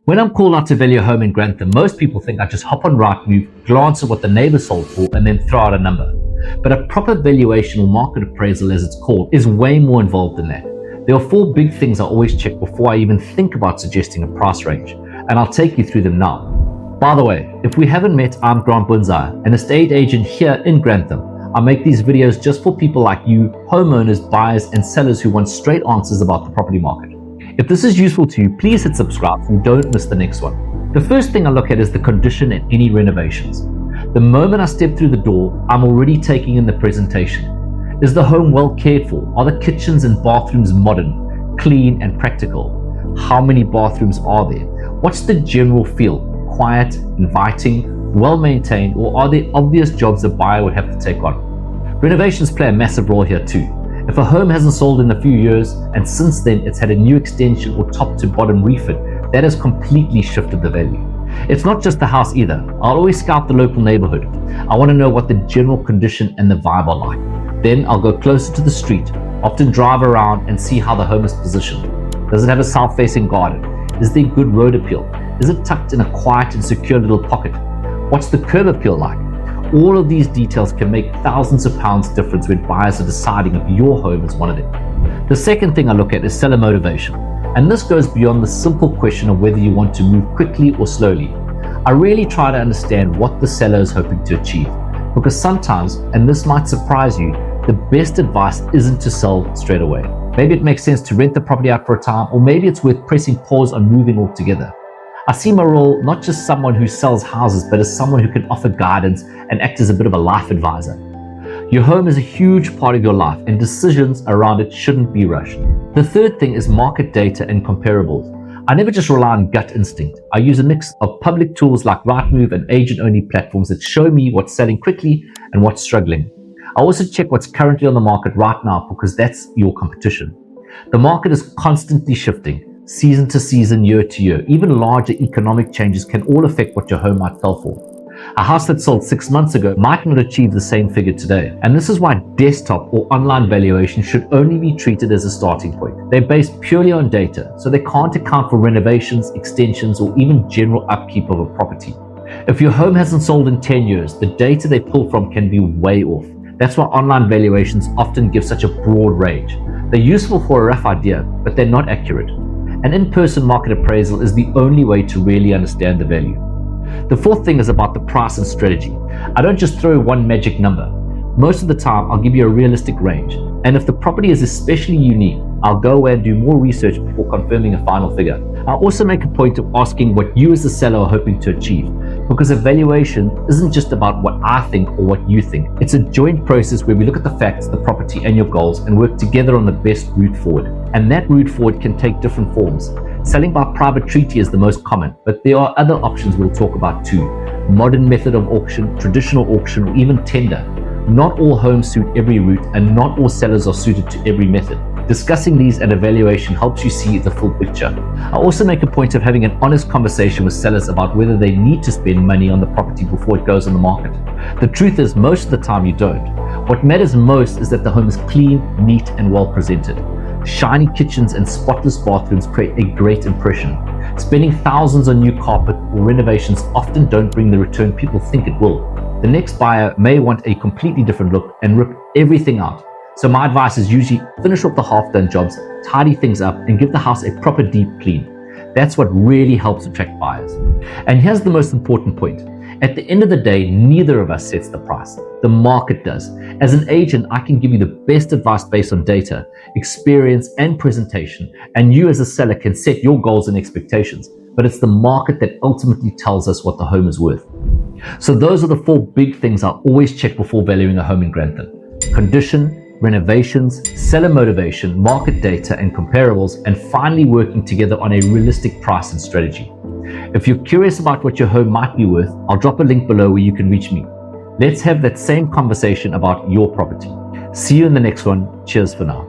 When I'm called out to value a home in Grantham, most people think I just hop on Rightmove, glance at what the neighbour sold for, and then throw out a number. But a proper valuation or market appraisal, as it's called, is way more involved than that. There are 4 big things I always check before I even think about suggesting a price range, and I'll take you through them now. By the way, if we haven't met, I'm Grant, an estate agent here in Grantham. I make these videos just for people like you, homeowners, buyers, and sellers who want straight answers about the property market. If this is useful to you, please hit subscribe so you don't miss the next one. The first thing I look at is the condition and any renovations. The moment I step through the door, I'm already taking in the presentation. Is the home well cared for? Are the kitchens and bathrooms modern, clean, and practical? How many bathrooms are there? What's the general feel? Quiet, inviting, well maintained, or are there obvious jobs a buyer would have to take on? Renovations play a massive role here too. If a home hasn't sold in a few years and since then it's had a new extension or top to bottom refit, that has completely shifted the value. It's not just the house either. I'll always scout the local neighbourhood. I want to know what the general condition and the vibe are like. Then I'll go closer to the street, often drive around and see how the home is positioned. Does it have a south-facing garden? Is there good road appeal? Is it tucked in a quiet and secure little pocket? What's the curb appeal like? All of these details can make thousands of pounds difference when buyers are deciding if your home is one of them. The second thing I look at is seller motivation. And this goes beyond the simple question of whether you want to move quickly or slowly. I really try to understand what the seller is hoping to achieve. Because sometimes, and this might surprise you, the best advice isn't to sell straight away. Maybe it makes sense to rent the property out for a time, or maybe it's worth pressing pause on moving altogether. I see my role not just someone who sells houses, but as someone who can offer guidance and act as a bit of a life advisor. Your home is a huge part of your life, and decisions around it shouldn't be rushed. The third thing is market data and comparables. I never just rely on gut instinct. I use a mix of public tools like Rightmove and agent-only platforms that show me what's selling quickly and what's struggling. I also check what's currently on the market right now because that's your competition. The market is constantly shifting. Season to season, year to year. Even larger economic changes can all affect what your home might sell for. A house that sold 6 months ago might not achieve the same figure today. And this is why desktop or online valuation should only be treated as a starting point. They're based purely on data, so they can't account for renovations, extensions, or even general upkeep of a property. If your home hasn't sold in 10 years, the data they pull from can be way off. That's why online valuations often give such a broad range. They're useful for a rough idea, but they're not accurate. An in-person market appraisal is the only way to really understand the value. The fourth thing is about the price and strategy. I don't just throw one magic number. Most of the time, I'll give you a realistic range. And if the property is especially unique, I'll go away and do more research before confirming a final figure. I also make a point of asking what you as the seller are hoping to achieve, because a valuation isn't just about what I think or what you think. It's a joint process where we look at the facts, the property, and your goals and work together on the best route forward. And that route forward can take different forms. Selling by private treaty is the most common, but there are other options we'll talk about too. Modern method of auction, traditional auction, or even tender. Not all homes suit every route, and not all sellers are suited to every method. Discussing these at a valuation helps you see the full picture. I also make a point of having an honest conversation with sellers about whether they need to spend money on the property before it goes on the market. The truth is, most of the time you don't. What matters most is that the home is clean, neat, and well presented. Shiny kitchens and spotless bathrooms create a great impression. Spending thousands on new carpet or renovations often don't bring the return people think it will. The next buyer may want a completely different look and rip everything out. So my advice is usually finish off the half-done jobs, tidy things up, and give the house a proper deep clean. That's what really helps attract buyers. And here's the most important point. At the end of the day, neither of us sets the price. The market does. As an agent, I can give you the best advice based on data, experience, and presentation, and you as a seller can set your goals and expectations. But it's the market that ultimately tells us what the home is worth. So those are the 4 big things I always check before valuing a home in Grantham. Condition, renovations, seller motivation, market data and comparables, and finally working together on a realistic price and strategy. If you're curious about what your home might be worth, I'll drop a link below where you can reach me. Let's have that same conversation about your property. See you in the next one. Cheers for now.